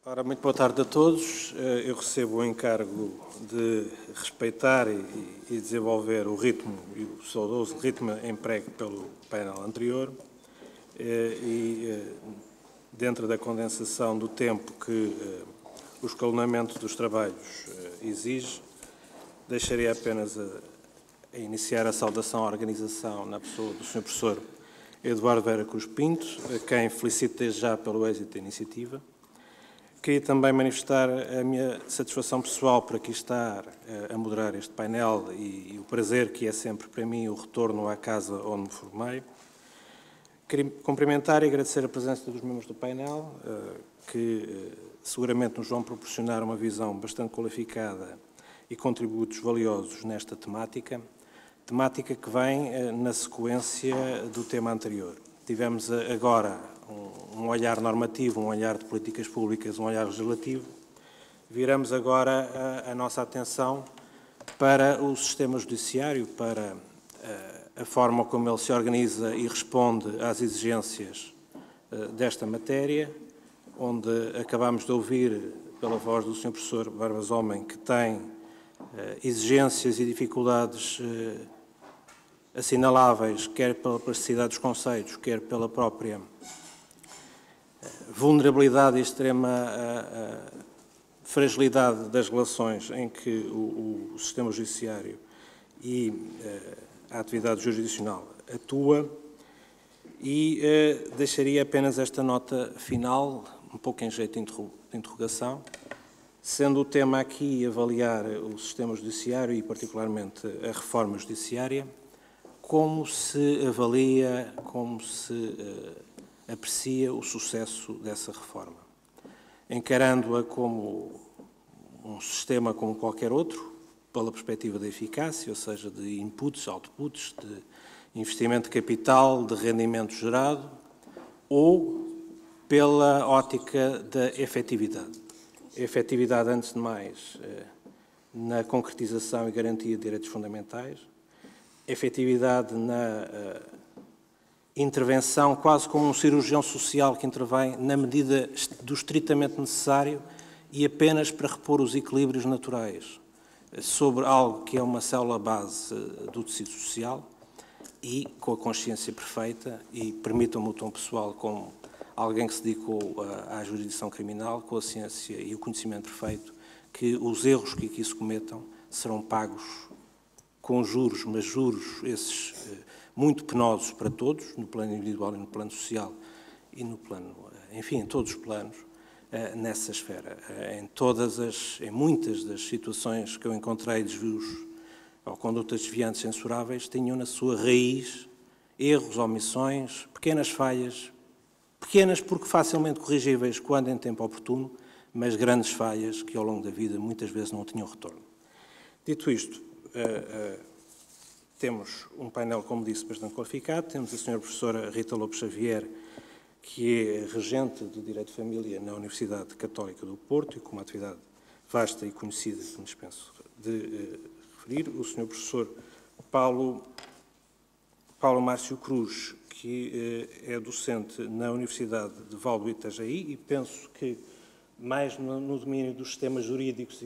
Ora, muito boa tarde a todos. Eu recebo o encargo de respeitar e desenvolver o ritmo e o saudoso ritmo empregue pelo painel anterior dentro da condensação do tempo que o escalonamento dos trabalhos exige, deixarei apenas a iniciar a saudação à organização na pessoa do Sr. Professor Eduardo Vera Cruz Pinto, a quem felicito desde já pelo êxito da iniciativa. Queria também manifestar a minha satisfação pessoal por aqui estar a moderar este painel e o prazer que é sempre para mim o retorno à casa onde me formei. Queria cumprimentar e agradecer a presença dos membros do painel, que seguramente nos vão proporcionar uma visão bastante qualificada e contributos valiosos nesta temática que vem na sequência do tema anterior. Tivemos agora um olhar normativo, um olhar de políticas públicas, um olhar legislativo. Viramos agora a nossa atenção para o sistema judiciário, para a forma como ele se organiza e responde às exigências desta matéria, onde acabamos de ouvir pela voz do Sr. Professor Barbas Homem que tem exigências e dificuldades assinaláveis, quer pela plasticidade dos conceitos, quer pela própria vulnerabilidade e extrema fragilidade das relações em que o sistema judiciário e a atividade jurisdicional atua, e deixaria apenas esta nota final, um pouco em jeito de interrogação, sendo o tema aqui avaliar o sistema judiciário e particularmente a reforma judiciária, como se avalia, como se aprecia o sucesso dessa reforma, encarando-a como um sistema como qualquer outro, pela perspectiva da eficácia, ou seja, de inputs, outputs, de investimento de capital, de rendimento gerado, ou pela ótica da efetividade. A efetividade, antes de mais, na concretização e garantia de direitos fundamentais, efetividade na intervenção, quase como um cirurgião social que intervém na medida do estritamente necessário e apenas para repor os equilíbrios naturais sobre algo que é uma célula base do tecido social e com a consciência perfeita, e permitam-me o tom pessoal como alguém que se dedicou à jurisdição criminal, com a ciência e o conhecimento perfeito, que os erros que aqui se cometam serão pagos com juros, mas juros esses muito penosos para todos, no plano individual e no plano social e no plano, enfim, em todos os planos, nessa esfera. Em muitas das situações que eu encontrei desvios ou condutas desviantes censuráveis, tinham na sua raiz erros, omissões, pequenas falhas, pequenas porque facilmente corrigíveis quando em tempo oportuno, mas grandes falhas que ao longo da vida muitas vezes não tinham retorno. Dito isto, temos um painel, como disse, bastante qualificado. Temos a Sra. Professora Rita Lopes Xavier, que é regente de Direito de Família na Universidade Católica do Porto e com uma atividade vasta e conhecida, que me dispenso de referir. O Sr. Professor Paulo Márcio Cruz, que é docente na Universidade de Val do Itajaí, e penso que mais no domínio dos sistemas jurídicos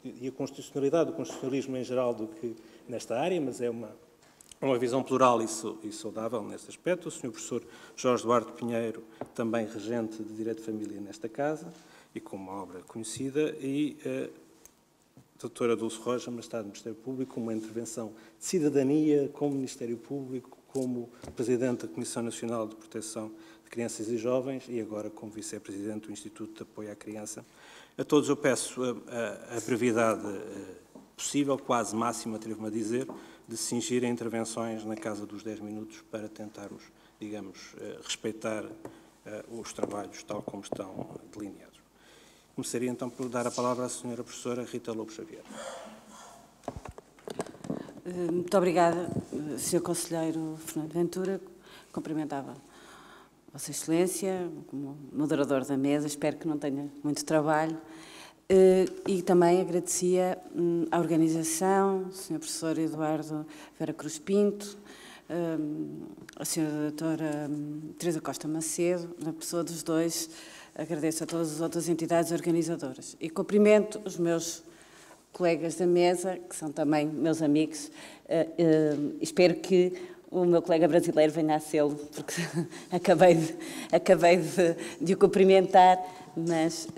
e a constitucionalidade, o constitucionalismo em geral, do que nesta área, mas é uma visão plural e saudável nesse aspecto. O Sr. Professor Jorge Duarte Pinheiro, também regente de Direito de Família nesta casa, e com uma obra conhecida, e a doutora Dulce Roja, magistrada do Ministério Público, com uma intervenção de cidadania, como Ministério Público, como Presidente da Comissão Nacional de Proteção de Crianças e Jovens e agora como Vice-Presidente do Instituto de Apoio à Criança. A todos eu peço a brevidade possível, quase máxima, atrevo-me a dizer, de cingirem intervenções na casa dos 10 minutos para tentarmos, digamos, respeitar os trabalhos tal como estão delineados. Começaria então por dar a palavra à Sra. Professora Rita Lopes Xavier. Muito obrigada, Sr. Conselheiro Fernando Ventura. Cumprimentava Vossa Excelência, como moderador da mesa, espero que não tenha muito trabalho. E também agradecia à organização, Sr. Professor Eduardo Vera Cruz Pinto, a Sra. Doutora Teresa Costa Macedo, na pessoa dos dois agradeço a todas as outras entidades organizadoras e cumprimento os meus colegas da mesa, que são também meus amigos. Espero que o meu colega brasileiro venha a sê-lo, porque acabei de o cumprimentar, mas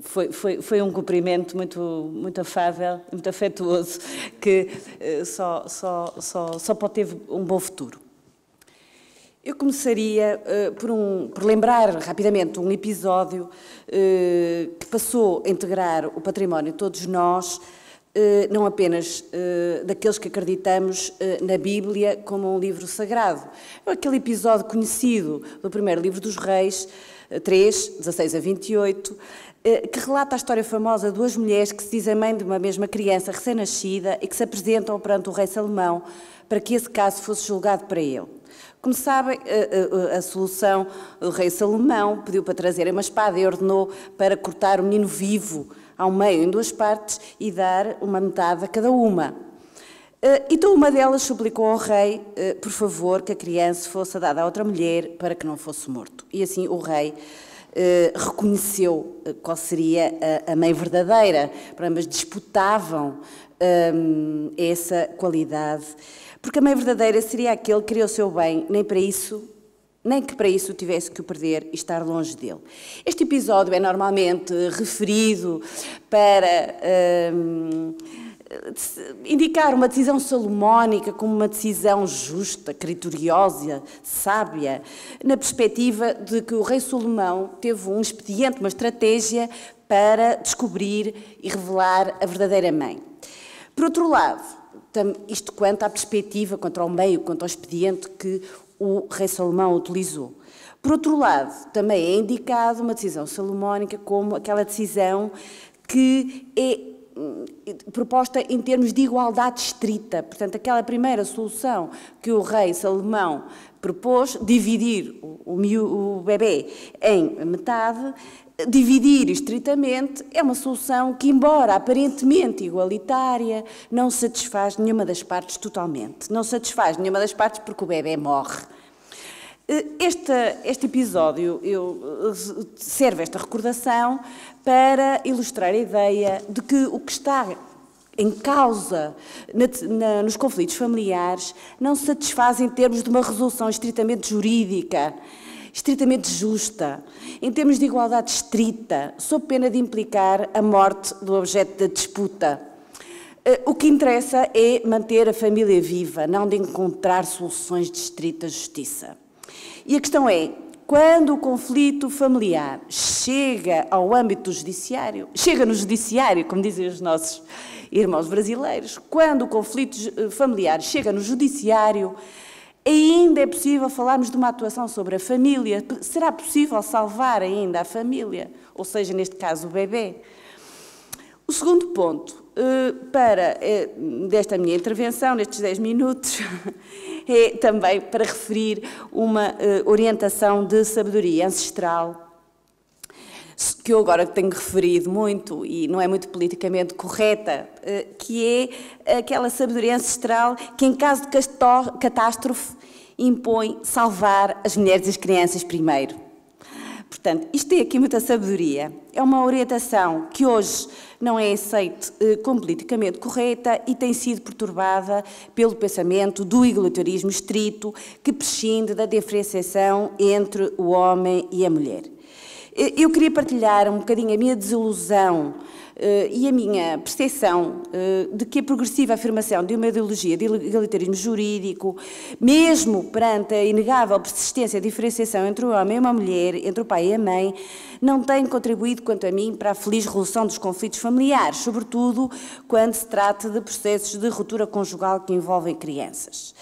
foi um cumprimento muito afável, muito afetuoso, que só pode ter um bom futuro. Eu começaria por lembrar rapidamente um episódio que passou a integrar o património de todos nós, não apenas daqueles que acreditamos na Bíblia como um livro sagrado. É aquele episódio conhecido do primeiro livro dos Reis, 3, 16 a 28, que relata a história famosa de duas mulheres que se dizem mãe de uma mesma criança recém-nascida e que se apresentam perante o rei Salomão para que esse caso fosse julgado para ele. Como sabem, a solução, o rei Salomão pediu para trazerem uma espada e ordenou para cortar o menino vivo ao meio em duas partes e dar uma metade a cada uma. Então uma delas suplicou ao rei, por favor, que a criança fosse dada a outra mulher para que não fosse morto. E assim o rei reconheceu qual seria a mãe verdadeira, mas disputavam essa qualidade, porque a mãe verdadeira seria aquele que queria o seu bem, nem que para isso tivesse que o perder e estar longe dele. Este episódio é normalmente referido para indicar uma decisão salomónica como uma decisão justa, criteriosa, sábia, na perspectiva de que o rei Salomão teve um expediente, uma estratégia para descobrir e revelar a verdadeira mãe. Por outro lado, isto quanto à perspectiva, quanto ao meio, quanto ao expediente que o rei Salomão utilizou. Por outro lado, também é indicado uma decisão salomónica como aquela decisão que é proposta em termos de igualdade estrita. Portanto, aquela primeira solução que o rei Salomão propôs, dividir o bebê em metade, dividir estritamente, é uma solução que, embora aparentemente igualitária, não satisfaz nenhuma das partes totalmente. Não satisfaz nenhuma das partes porque o bebê morre. Este episódio serve esta recordação para ilustrar a ideia de que o que está em causa nos conflitos familiares não se satisfaz em termos de uma resolução estritamente jurídica, estritamente justa, em termos de igualdade estrita, sob pena de implicar a morte do objeto da disputa. O que interessa é manter a família viva, não de encontrar soluções de estrita justiça. E a questão é, quando o conflito familiar chega ao âmbito do judiciário, chega no judiciário, como dizem os nossos irmãos brasileiros, quando o conflito familiar chega no judiciário, ainda é possível falarmos de uma atuação sobre a família? Será possível salvar ainda a família? Ou seja, neste caso, o bebê? O segundo ponto desta minha intervenção, nestes 10 minutos, é também para referir uma orientação de sabedoria ancestral, que eu agora tenho referido muito e não é muito politicamente correta, que é aquela sabedoria ancestral que, em caso de catástrofe, impõe salvar as mulheres e as crianças primeiro. Portanto, isto tem aqui muita sabedoria. É uma orientação que hoje não é aceita como politicamente correta e tem sido perturbada pelo pensamento do igualitarismo estrito que prescinde da diferenciação entre o homem e a mulher. Eu queria partilhar um bocadinho a minha desilusão e a minha percepção de que a progressiva afirmação de uma ideologia de egalitarismo jurídico, mesmo perante a inegável persistência da diferenciação entre o homem e uma mulher, entre o pai e a mãe, não tem contribuído, quanto a mim, para a feliz resolução dos conflitos familiares, sobretudo quando se trata de processos de ruptura conjugal que envolvem crianças.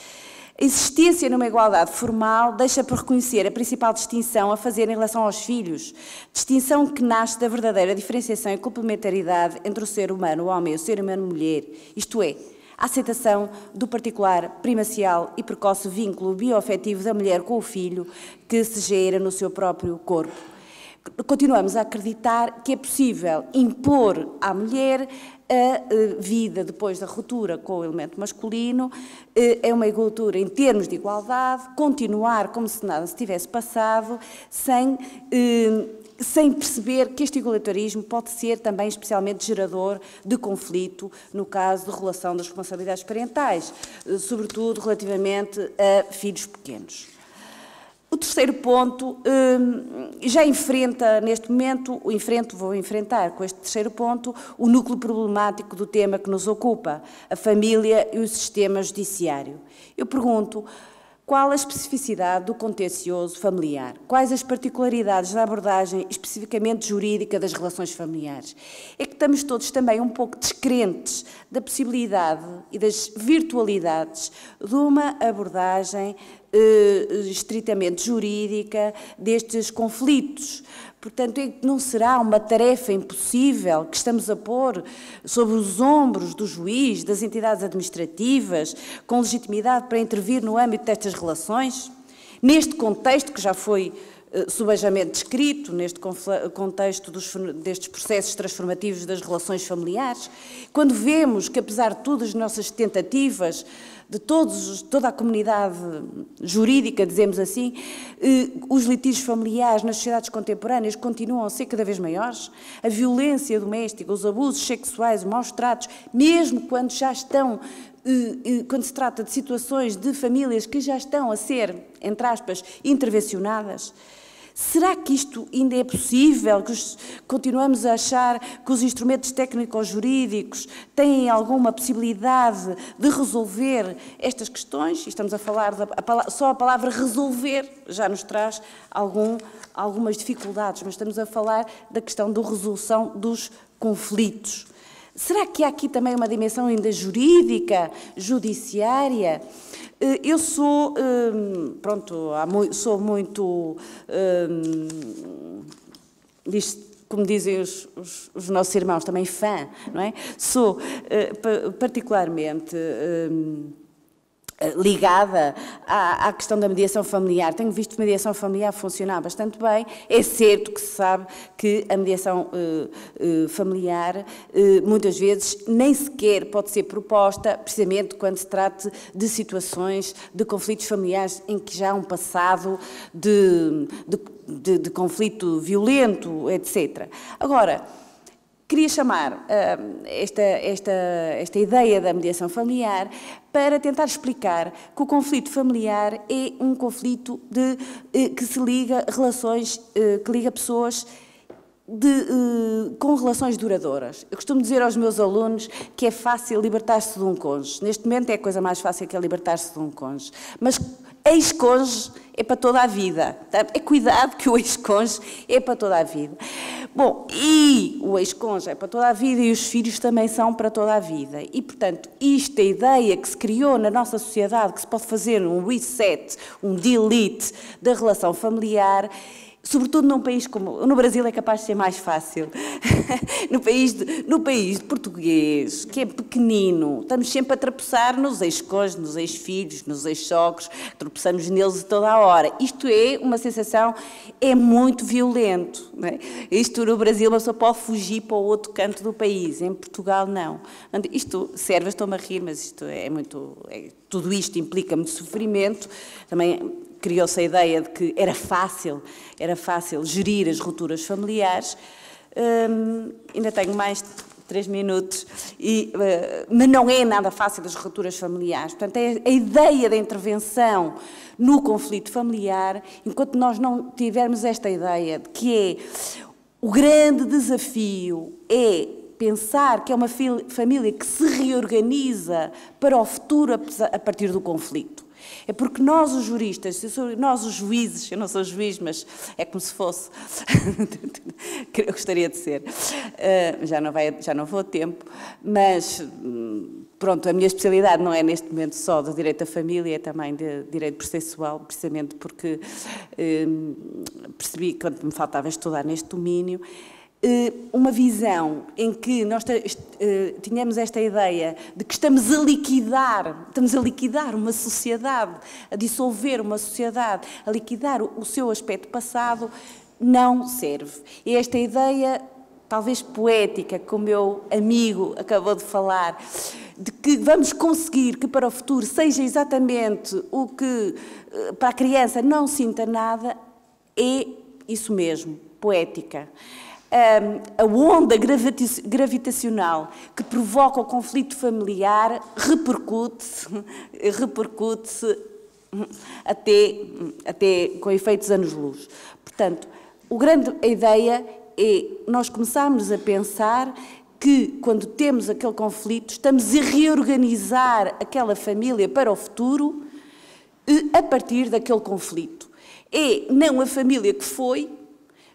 A insistência numa igualdade formal deixa por reconhecer a principal distinção a fazer em relação aos filhos, distinção que nasce da verdadeira diferenciação e complementaridade entre o ser humano homem e o ser humano mulher, isto é, a aceitação do particular, primacial e precoce vínculo bioafetivo da mulher com o filho que se gera no seu próprio corpo. continuamos a acreditar que é possível impor à mulher a vida depois da ruptura com o elemento masculino, é uma igualdade em termos de igualdade, continuar como se nada se tivesse passado, sem perceber que este igualitarismo pode ser também especialmente gerador de conflito no caso de relação das responsabilidades parentais, sobretudo relativamente a filhos pequenos. O terceiro ponto já enfrenta, neste momento, vou enfrentar com este terceiro ponto o núcleo problemático do tema que nos ocupa, a família e o sistema judiciário. Eu pergunto, qual a especificidade do contencioso familiar? Quais as particularidades da abordagem especificamente jurídica das relações familiares? É que estamos todos também um pouco descrentes da possibilidade e das virtualidades de uma abordagem estritamente jurídica destes conflitos. Portanto, não será uma tarefa impossível que estamos a pôr sobre os ombros do juiz, das entidades administrativas, com legitimidade para intervir no âmbito destas relações? Neste contexto que já foi subejamente descrito, neste contexto destes processos transformativos das relações familiares, quando vemos que, apesar de todas as nossas tentativas, de toda a comunidade jurídica, dizemos assim, os litígios familiares nas sociedades contemporâneas continuam a ser cada vez maiores, a violência doméstica, os abusos sexuais, os maus tratos, mesmo quando já estão, quando se trata de situações de famílias que já estão a ser, entre aspas, intervencionadas. Será que isto ainda é possível? Que continuamos a achar que os instrumentos técnico-jurídicos têm alguma possibilidade de resolver estas questões? E estamos a falar, só a palavra resolver já nos traz algumas dificuldades, mas estamos a falar da questão da resolução dos conflitos. Será que há aqui também uma dimensão ainda jurídica, judiciária? Eu sou muito, como dizem os nossos irmãos, também fã, não é? Sou particularmente ligada à questão da mediação familiar. Tenho visto a mediação familiar funcionar bastante bem. É certo que se sabe que a mediação familiar muitas vezes nem sequer pode ser proposta precisamente quando se trata de situações de conflitos familiares em que já há um passado de conflito violento, etc. Agora, queria chamar esta ideia da mediação familiar para tentar explicar que o conflito familiar é um conflito que se liga relações, que liga pessoas com relações duradouras. Eu costumo dizer aos meus alunos que é fácil libertar-se de um cônjuge. Neste momento é a coisa mais fácil que é libertar-se de um cônjuge. Mas ex-cônjuge é para toda a vida. É cuidado que o ex-cônjuge é para toda a vida. Bom, e o ex-cônjuge é para toda a vida e os filhos também são para toda a vida. E, portanto, isto, a ideia que se criou na nossa sociedade, que se pode fazer um reset, um delete da relação familiar, sobretudo num país como... No Brasil é capaz de ser mais fácil. No país de português, que é pequenino, estamos sempre a tropeçar nos ex-cônjuges, nos ex-filhos, nos ex-sogros, tropeçamos neles toda a hora. Isto é uma sensação, é muito violento. Não é? Isto no Brasil, uma pessoa pode fugir para o outro canto do país, em Portugal não. Isto serve, estou-me a rir, mas isto é muito... tudo isto implica muito sofrimento, também... Criou-se a ideia de que era fácil gerir as rupturas familiares. Ainda tenho mais de 3 minutos, mas não é nada fácil as rupturas familiares. Portanto, a ideia da intervenção no conflito familiar, enquanto nós não tivermos esta ideia de que o grande desafio é pensar que é uma família que se reorganiza para o futuro a partir do conflito. É porque nós, os juristas, nós, os juízes, eu não sou juiz, mas é como se fosse, eu gostaria de ser, já não vou a tempo, mas pronto, a minha especialidade não é neste momento só do direito da família, é também de direito processual, precisamente porque percebi que me faltava estudar neste domínio, uma visão em que nós tínhamos esta ideia de que estamos a liquidar uma sociedade, a dissolver uma sociedade, a liquidar o seu aspecto passado, não serve. E esta ideia, talvez poética, que o meu amigo acabou de falar, de que vamos conseguir que para o futuro seja exatamente o que para a criança não sinta nada, é isso mesmo, poética. A onda gravitacional que provoca o conflito familiar repercute-se até com efeitos anos-luz. Portanto, a ideia é nós começarmos a pensar que, quando temos aquele conflito, estamos a reorganizar aquela família para o futuro a partir daquele conflito. É não a família que foi,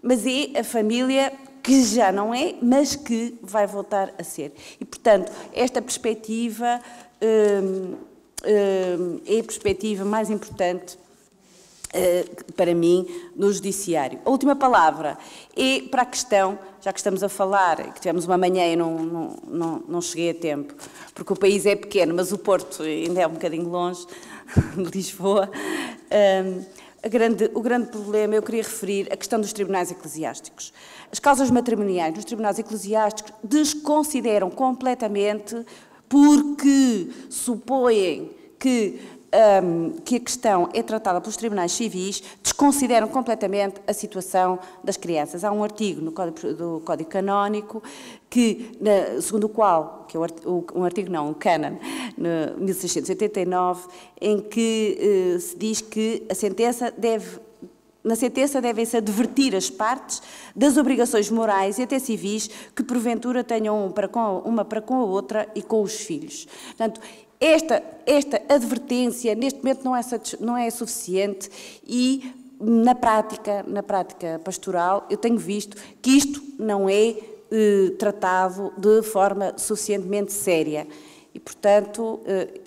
mas é a família que já não é, mas que vai voltar a ser. E, portanto, esta perspectiva é a perspectiva mais importante para mim no judiciário. A última palavra é para a questão, já que estamos a falar, que tivemos uma manhã e não cheguei a tempo, porque o país é pequeno, mas o Porto ainda é um bocadinho longe de Lisboa. O grande problema, eu queria referir a questão dos tribunais eclesiásticos. As causas matrimoniais nos tribunais eclesiásticos desconsideram completamente, porque supõem que a questão é tratada pelos tribunais civis, desconsideram completamente a situação das crianças. Há um artigo do Código Canónico, segundo o qual, que é um cânon, no 1689, em que se diz que na sentença devem-se advertir as partes das obrigações morais e até civis que porventura tenham uma para com a outra e com os filhos. Portanto, esta advertência, neste momento, não é suficiente e, na prática pastoral, eu tenho visto que isto não é tratado de forma suficientemente séria. E, portanto,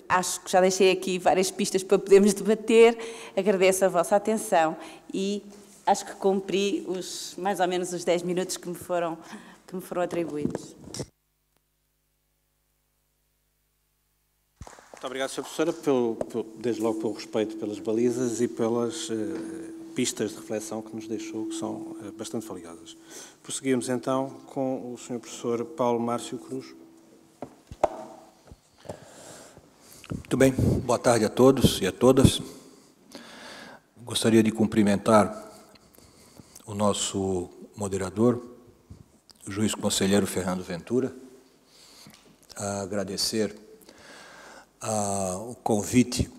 acho que já deixei aqui várias pistas para podermos debater. Agradeço a vossa atenção e acho que cumpri mais ou menos os 10 minutos que me foram atribuídos. Muito obrigado, Sra. Professora, desde logo pelo respeito pelas balizas e pelas pistas de reflexão que nos deixou, que são bastante valiosas. Prosseguimos então com o Sr. Professor Paulo Márcio Cruz. Muito bem, boa tarde a todos e a todas. Gostaria de cumprimentar o nosso moderador, o juiz conselheiro Fernando Ventura, agradecer o convite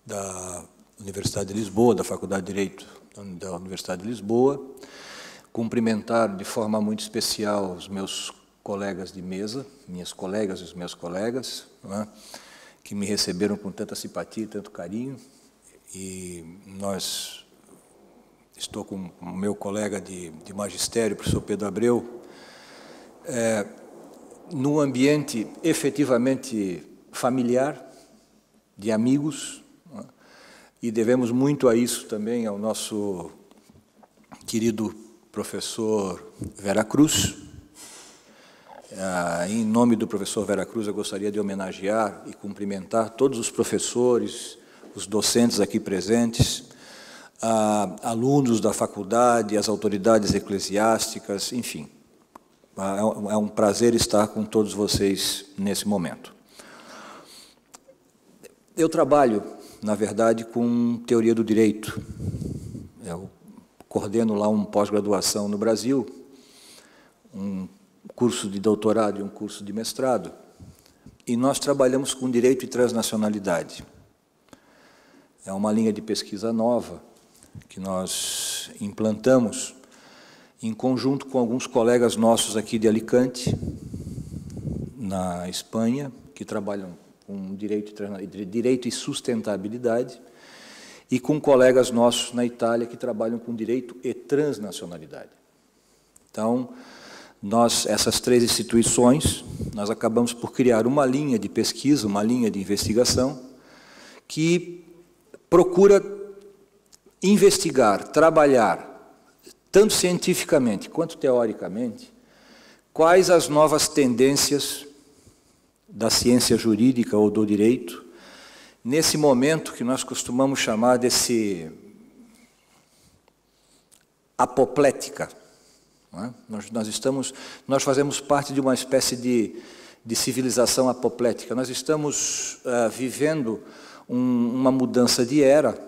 da Universidade de Lisboa, da Faculdade de Direito da Universidade de Lisboa, cumprimentar de forma muito especial os meus colegas de mesa, minhas colegas e os meus colegas, não é? Que me receberam com tanta simpatia e tanto carinho, e estou com o meu colega de magistério, o professor Pedro Abreu, num ambiente efetivamente familiar, de amigos, não é? E devemos muito a isso também ao nosso querido professor Vera Cruz. Em nome do professor Vera Cruz, eu gostaria de homenagear e cumprimentar todos os professores, os docentes aqui presentes, alunos da faculdade, as autoridades eclesiásticas, enfim. É um prazer estar com todos vocês nesse momento. Eu trabalho, na verdade, com teoria do direito. Eu coordeno lá uma pós-graduação no Brasil, um curso de doutorado e um curso de mestrado, e nós trabalhamos com direito e transnacionalidade. É uma linha de pesquisa nova que nós implantamos em conjunto com alguns colegas nossos aqui de Alicante, na Espanha, que trabalham com direito e sustentabilidade, e com colegas nossos na Itália que trabalham com direito e transnacionalidade. Então, essas três instituições, nós acabamos por criar uma linha de pesquisa, uma linha de investigação, que procura investigar, trabalhar, tanto cientificamente quanto teoricamente, quais as novas tendências da ciência jurídica ou do direito, nesse momento que nós costumamos chamar desse apoplética. Não é? Nós fazemos parte de uma espécie de civilização apoplética. Nós estamos vivendo uma mudança de era,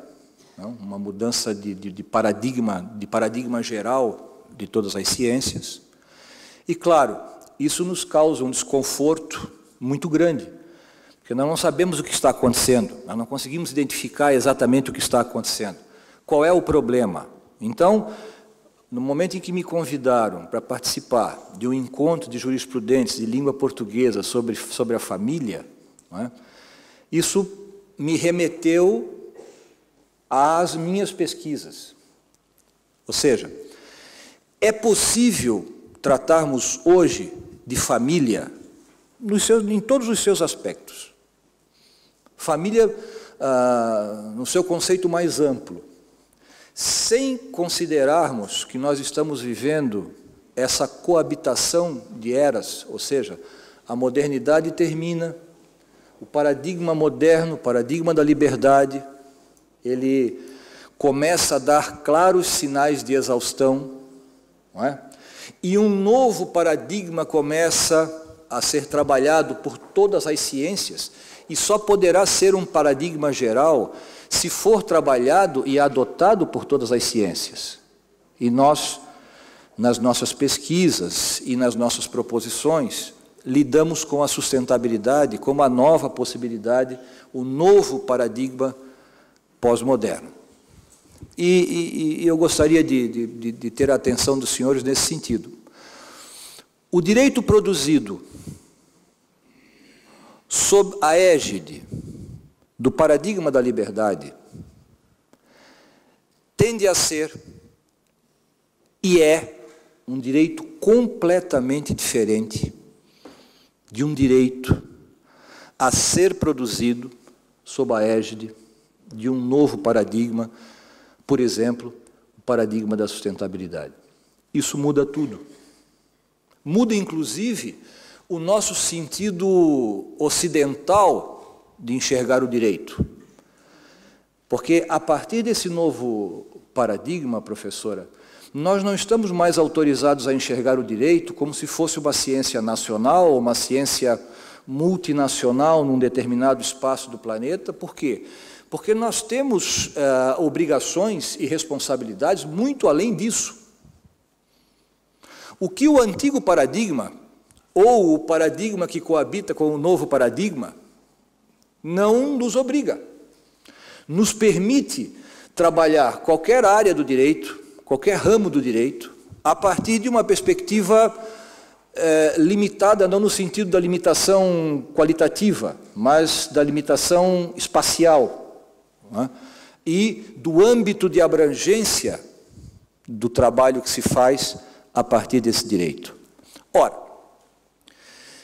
não? Uma mudança de paradigma geral de todas as ciências. E, claro, isso nos causa um desconforto muito grande, porque nós não sabemos o que está acontecendo, nós não conseguimos identificar exatamente o que está acontecendo. Qual é o problema? Então, no momento em que me convidaram para participar de um encontro de jurisprudentes de língua portuguesa sobre a família, não é? Isso me remeteu às minhas pesquisas. Ou seja, é possível tratarmos hoje de família em todos os seus aspectos. Família no seu conceito mais amplo, sem considerarmos que nós estamos vivendo essa coabitação de eras, ou seja, a modernidade termina, o paradigma moderno, o paradigma da liberdade, ele começa a dar claros sinais de exaustão, não é? E um novo paradigma começa a ser trabalhado por todas as ciências, e só poderá ser um paradigma geral se for trabalhado e adotado por todas as ciências. E nós, nas nossas pesquisas e nas nossas proposições, lidamos com a sustentabilidade como a nova possibilidade, o novo paradigma pós-moderno. E eu gostaria de ter a atenção dos senhores nesse sentido. O direito produzido sob a égide do paradigma da liberdade tende a ser e é um direito completamente diferente de um direito a ser produzido sob a égide de um novo paradigma, por exemplo, o paradigma da sustentabilidade. Isso muda tudo. Muda, inclusive, o nosso sentido ocidental de enxergar o direito. Porque, a partir desse novo paradigma, professora, nós não estamos mais autorizados a enxergar o direito como se fosse uma ciência nacional ou uma ciência multinacional num determinado espaço do planeta. Por quê? Porque nós temos obrigações e responsabilidades muito além disso. O que o antigo paradigma, ou o paradigma que coabita com o novo paradigma, não nos obriga. Nos permite trabalhar qualquer área do direito, qualquer ramo do direito, a partir de uma perspectiva limitada, não no sentido da limitação qualitativa, mas da limitação espacial, não é? E do âmbito de abrangência do trabalho que se faz a partir desse direito. Ora,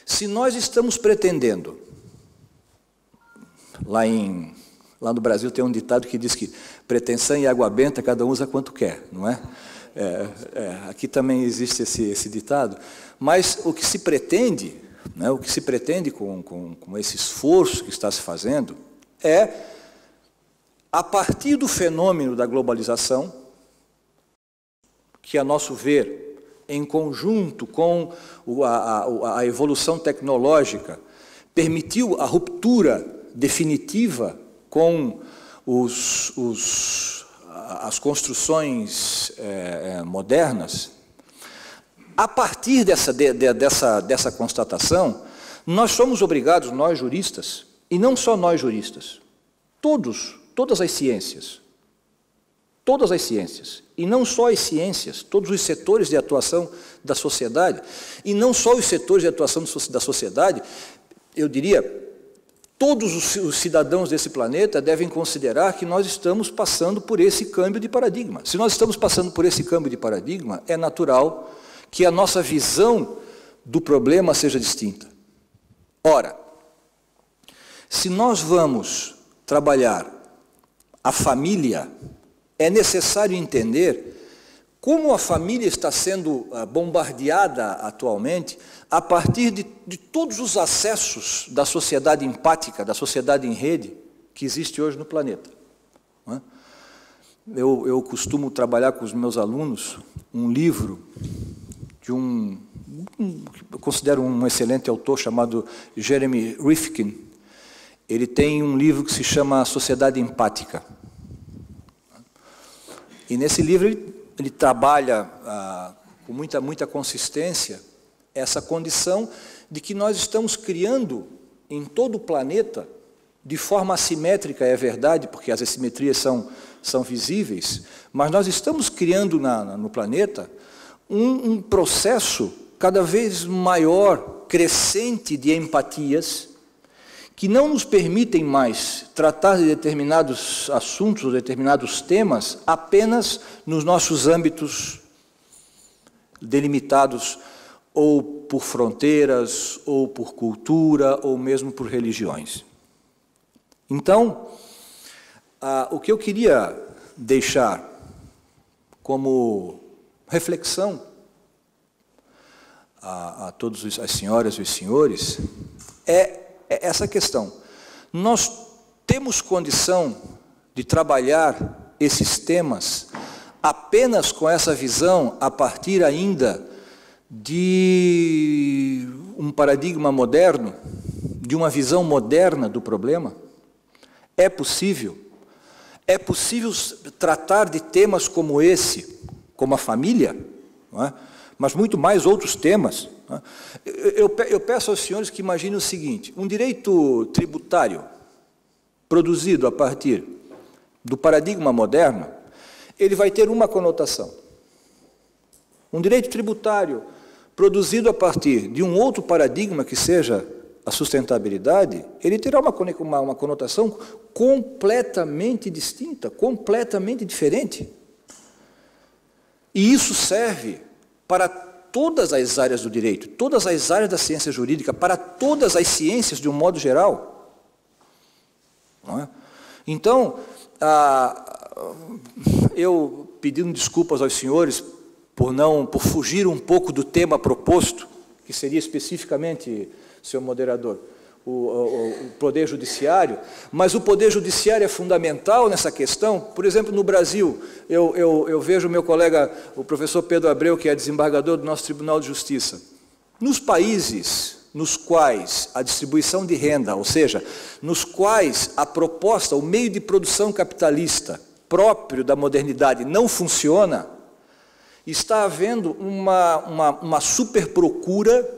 se nós estamos pretendendo, lá no Brasil tem um ditado que diz que pretensão e água benta cada um usa quanto quer, não é? Aqui também existe esse ditado, mas o que se pretende, né, o que se pretende com esse esforço que está se fazendo é, a partir do fenômeno da globalização, que, a nosso ver, em conjunto com a evolução tecnológica, permitiu a ruptura definitiva com as construções modernas. A partir dessa constatação, nós somos obrigados, nós juristas, e não só nós juristas, todas as ciências, e não só as ciências, todos os setores de atuação da sociedade, e não só os setores de atuação da sociedade, eu diria, todos os cidadãos desse planeta devem considerar que nós estamos passando por esse câmbio de paradigma. Se nós estamos passando por esse câmbio de paradigma, é natural que a nossa visão do problema seja distinta. Ora, se nós vamos trabalhar a família, é necessário entender como a família está sendo bombardeada atualmente a partir de todos os acessos da sociedade empática, da sociedade em rede, que existe hoje no planeta. Não é? eu costumo trabalhar com os meus alunos um livro de eu considero um excelente autor chamado Jeremy Rifkin. Ele tem um livro que se chama A Sociedade Empática. E nesse livro ele trabalha com muita consistência essa condição de que nós estamos criando em todo o planeta, de forma assimétrica, é verdade, porque as assimetrias são visíveis, mas nós estamos criando no planeta um processo cada vez maior, crescente de empatias, que não nos permitem mais tratar de determinados assuntos, ou determinados temas, apenas nos nossos âmbitos delimitados ou por fronteiras, ou por cultura, ou mesmo por religiões. Então, o que eu queria deixar como reflexão a todas as senhoras e os senhores é essa questão. Nós temos condição de trabalhar esses temas apenas com essa visão a partir ainda de um paradigma moderno, de uma visão moderna do problema? É possível? É possível tratar de temas como esse, como a família, não é? Mas muito mais outros temas. Não é? Eu peço aos senhores que imaginem o seguinte: um direito tributário produzido a partir do paradigma moderno, ele vai ter uma conotação. Um direito tributário produzido a partir de um outro paradigma, que seja a sustentabilidade, ele terá uma conotação completamente distinta, completamente diferente. E isso serve para todas as áreas do direito, todas as áreas da ciência jurídica, para todas as ciências de um modo geral. Não é? Então, eu pedindo desculpas aos senhores por fugir um pouco do tema proposto, que seria especificamente, senhor moderador, o Poder Judiciário, mas o Poder Judiciário é fundamental nessa questão. Por exemplo, no Brasil, eu vejo o meu colega, o professor Pedro Abreu, que é desembargador do nosso Tribunal de Justiça. Nos países nos quais a distribuição de renda, ou seja, nos quais a proposta, o meio de produção capitalista próprio da modernidade não funciona, está havendo uma superprocura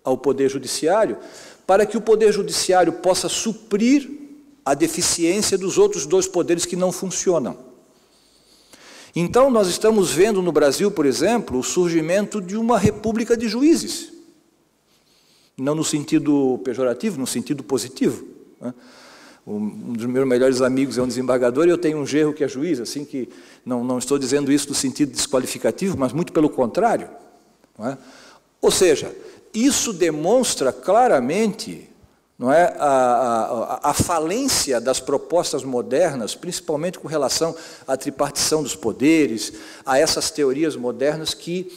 ao Poder Judiciário, para que o Poder Judiciário possa suprir a deficiência dos outros dois poderes que não funcionam. Então, nós estamos vendo no Brasil, por exemplo, o surgimento de uma república de juízes. Não no sentido pejorativo, no sentido positivo. Né? Um dos meus melhores amigos é um desembargador e eu tenho um genro que é juiz, assim que não estou dizendo isso no sentido desqualificativo, mas muito pelo contrário. Não é? Ou seja, isso demonstra claramente, não é, a falência das propostas modernas, principalmente com relação à tripartição dos poderes, a essas teorias modernas que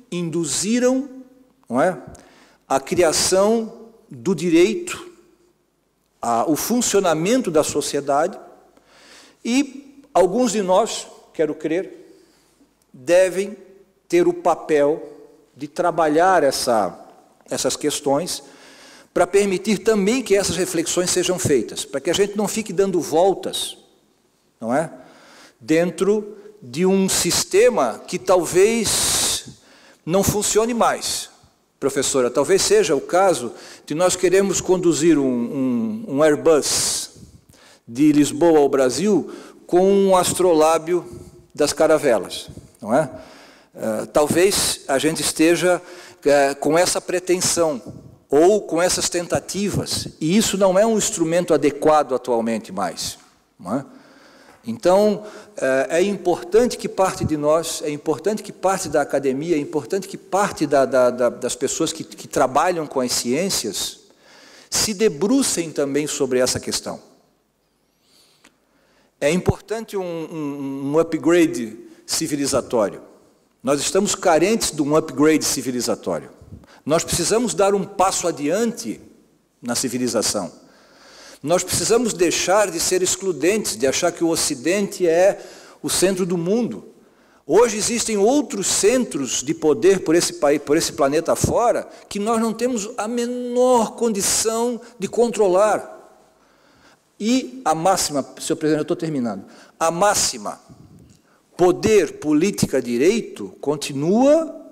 induziram, não é, a criação do direito, o funcionamento da sociedade, e alguns de nós, quero crer, devem ter o papel de trabalhar essas questões para permitir também que essas reflexões sejam feitas, para que a gente não fique dando voltas, não é? Dentro de um sistema que talvez não funcione mais. Professora, talvez seja o caso de nós queremos conduzir um Airbus de Lisboa ao Brasil com um astrolábio das caravelas, não é? Talvez a gente esteja com essa pretensão ou com essas tentativas, e isso não é um instrumento adequado atualmente mais, não é? Então, é importante que parte de nós, é importante que parte da academia, é importante que parte das pessoas que trabalham com as ciências se debrucem também sobre essa questão. É importante um upgrade civilizatório. Nós estamos carentes de um upgrade civilizatório. Nós precisamos dar um passo adiante na civilização. Nós precisamos deixar de ser excludentes, de achar que o Ocidente é o centro do mundo. Hoje existem outros centros de poder por esse país, por esse planeta fora, que nós não temos a menor condição de controlar. E a máxima, senhor presidente, eu estou terminando, a máxima, poder, política, direito, continua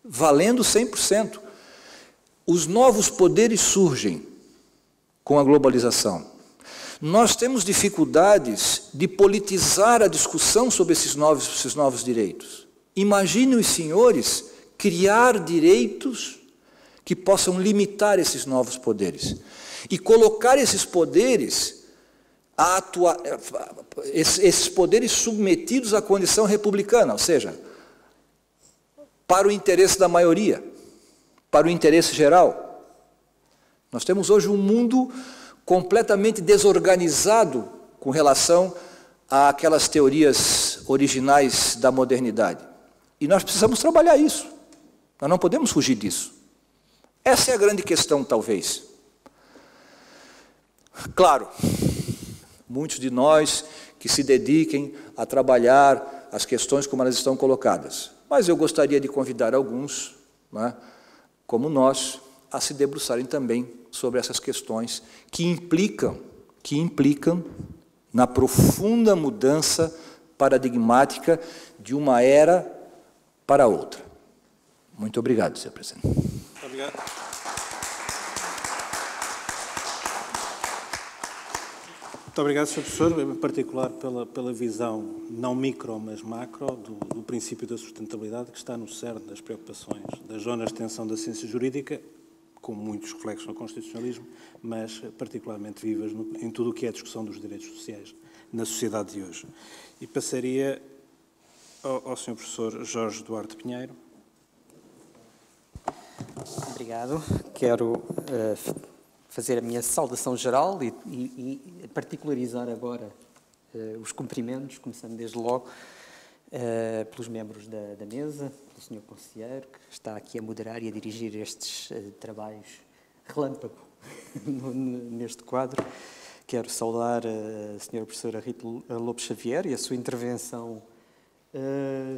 valendo 100%. Os novos poderes surgem com a globalização. Nós temos dificuldades de politizar a discussão sobre esses novos direitos. Imaginem os senhores criar direitos que possam limitar esses novos poderes e colocar esses poderes esses poderes submetidos à condição republicana, ou seja, para o interesse da maioria, para o interesse geral. Nós temos hoje um mundo completamente desorganizado com relação àquelas teorias originais da modernidade. E nós precisamos trabalhar isso. Nós não podemos fugir disso. Essa é a grande questão, talvez. Claro, muitos de nós que se dediquem a trabalhar as questões como elas estão colocadas. Mas eu gostaria de convidar alguns, né, como nós, a se debruçarem também sobre essas questões que implicam na profunda mudança paradigmática de uma era para outra. Muito obrigado, senhor presidente. Muito obrigado. Muito obrigado, Sr. Professor, em particular pela visão não micro, mas macro, do princípio da sustentabilidade que está no cerne das preocupações das zonas de tensão da ciência jurídica, com muitos reflexos no constitucionalismo, mas particularmente vivas em tudo o que é a discussão dos direitos sociais na sociedade de hoje. E passaria ao Sr. Professor Jorge Duarte Pinheiro. Obrigado. Quero fazer a minha saudação geral e particularizar agora os cumprimentos, começando desde logo pelos membros da mesa, pelo Sr. Conselheiro, que está aqui a moderar e a dirigir estes trabalhos relâmpago neste quadro. Quero saudar a Sra. Professora Rita Lopes Xavier e a sua intervenção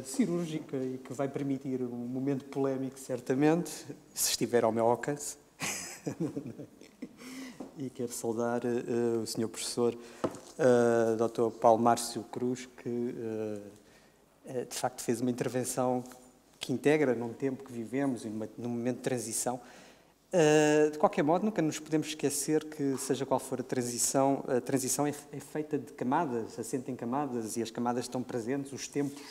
cirúrgica e que vai permitir um momento polémico, certamente, se estiver ao meu alcance. E quero saudar o Sr. Professor Dr. Paulo Márcio Cruz, que de facto fez uma intervenção que integra num tempo que vivemos, num momento de transição. De qualquer modo, nunca nos podemos esquecer que, seja qual for a transição é feita de camadas, assenta em camadas, e as camadas estão presentes, os tempos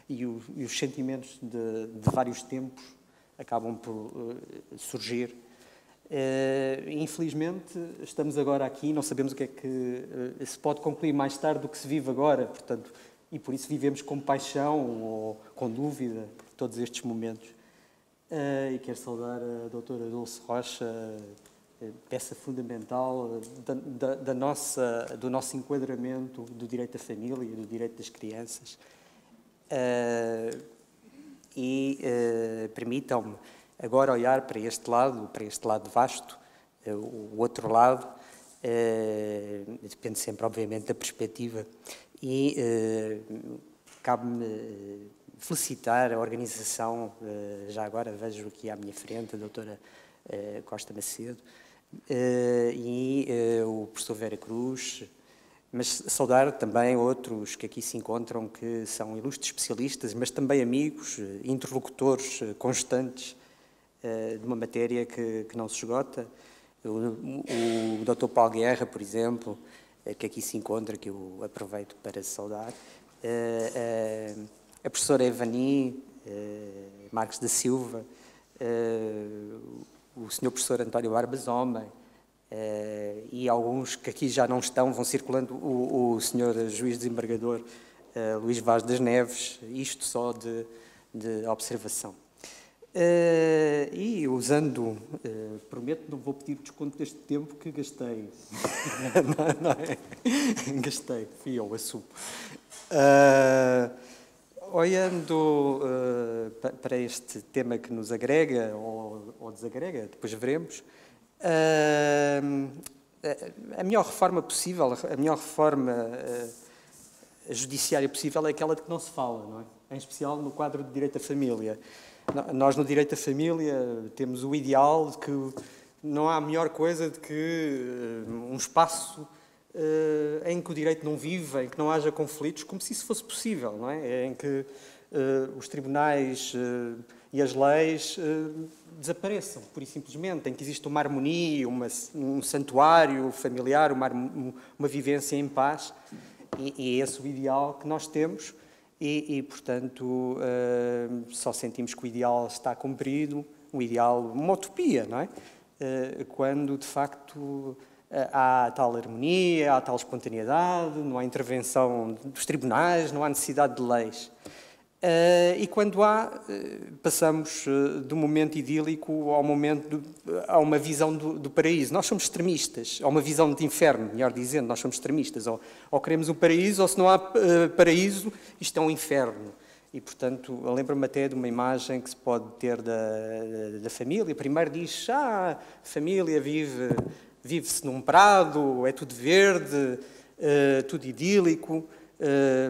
e os sentimentos de vários tempos acabam por surgir. Infelizmente, estamos agora aqui, não sabemos o que é que se pode concluir mais tarde do que se vive agora, portanto, e por isso vivemos com paixão ou com dúvida todos estes momentos. E quero saudar a doutora Dulce Rocha, peça fundamental do nosso enquadramento do direito à família e do direito das crianças. Permitam-me agora olhar para este lado vasto, o outro lado, depende sempre, obviamente, da perspectiva, e cabe-me felicitar a organização, já agora vejo aqui à minha frente a doutora Costa Macedo e o professor Vera Cruz, mas saudar também outros que aqui se encontram, que são ilustres especialistas, mas também amigos, interlocutores constantes de uma matéria que não se esgota. O Dr. Paulo Guerra, por exemplo, que aqui se encontra, que eu aproveito para saudar. A professora Evani, Marques da Silva, o senhor professor António Barbas Homem, e alguns que aqui já não estão, vão circulando, o senhor juiz desembargador Luís Vaz das Neves, isto só de observação. E usando, prometo, não vou pedir desconto deste tempo que gastei. não é? Gastei, fui eu, assumo. Olhando para este tema que nos agrega ou desagrega, depois veremos, a melhor reforma possível, a melhor reforma judiciária possível é aquela de que não se fala, não é? Em especial no quadro de direito da família. Nós, no direito da família, temos o ideal de que não há melhor coisa do que um espaço em que o direito não viva, em que não haja conflitos, como se isso fosse possível, não é? Em que os tribunais e as leis desapareçam, pura e simplesmente, em que existe uma harmonia, um santuário familiar, uma vivência em paz, e é esse o ideal que nós temos, e portanto, só sentimos que o ideal está cumprido, um ideal, uma utopia, não é? Quando, de facto, há tal harmonia, há tal espontaneidade, não há intervenção dos tribunais, não há necessidade de leis. E quando passamos do momento idílico a uma visão do paraíso. Nós somos extremistas, a uma visão de inferno, melhor dizendo, nós somos extremistas. Ou queremos um paraíso, ou se não há paraíso, isto é um inferno. E, portanto, eu lembro-me até de uma imagem que se pode ter da família. Primeiro diz, a família vive-se num prado, é tudo verde, tudo idílico.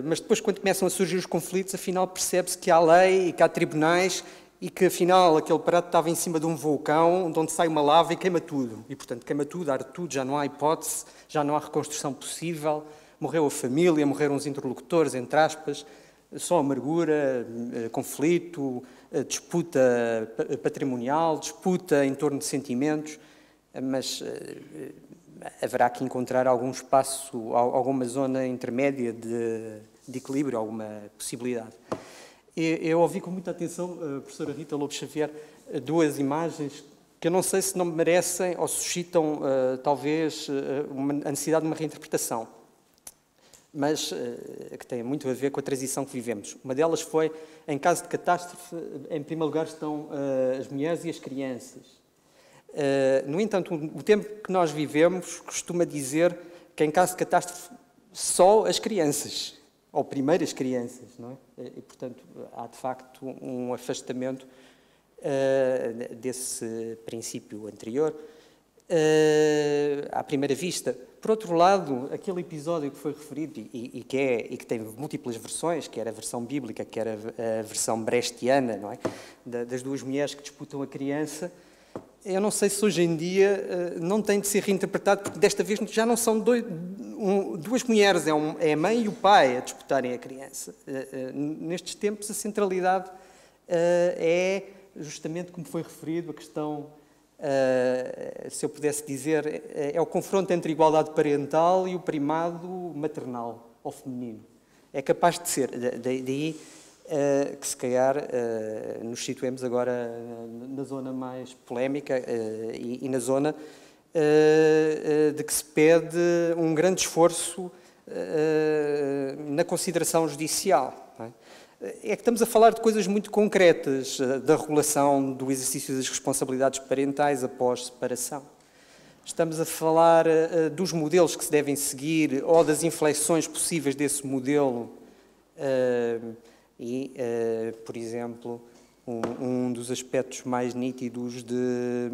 Mas depois, quando começam a surgir os conflitos, afinal percebe-se que há lei e que há tribunais e que, afinal, aquele prado estava em cima de um vulcão de onde sai uma lava e queima tudo. E, portanto, queima tudo, arde tudo, já não há hipótese, já não há reconstrução possível. Morreu a família, morreram os interlocutores, entre aspas, só amargura, conflito, disputa patrimonial, disputa em torno de sentimentos, mas haverá que encontrar algum espaço, alguma zona intermédia de equilíbrio, alguma possibilidade. Eu ouvi com muita atenção a professora Rita Lobo Xavier duas imagens que eu não sei se não merecem ou suscitam, talvez, a necessidade de uma reinterpretação, mas que tem muito a ver com a transição que vivemos. Uma delas foi, em caso de catástrofe, em primeiro lugar estão as mulheres e as crianças. No entanto, o tempo que nós vivemos costuma dizer que, em caso de catástrofe, só as crianças, ou primeiro as crianças, não é? E, portanto, há de facto um afastamento desse princípio anterior à primeira vista. Por outro lado, aquele episódio que foi referido e que tem múltiplas versões, quer a versão bíblica, quer a versão brechtiana, não é? Das duas mulheres que disputam a criança, eu não sei se hoje em dia não tem de ser reinterpretado, porque desta vez já não são duas mulheres, é a mãe e o pai a disputarem a criança. Nestes tempos, a centralidade é justamente, como foi referido, a questão, se eu pudesse dizer, é o confronto entre a igualdade parental e o primado maternal ou feminino. É capaz de ser. Daí que, se calhar, nos situemos agora na zona mais polémica e na zona de que se pede um grande esforço na consideração judicial. Não é? É que estamos a falar de coisas muito concretas, da regulação do exercício das responsabilidades parentais após separação. Estamos a falar dos modelos que se devem seguir ou das inflexões possíveis desse modelo por exemplo, um dos aspectos mais nítidos de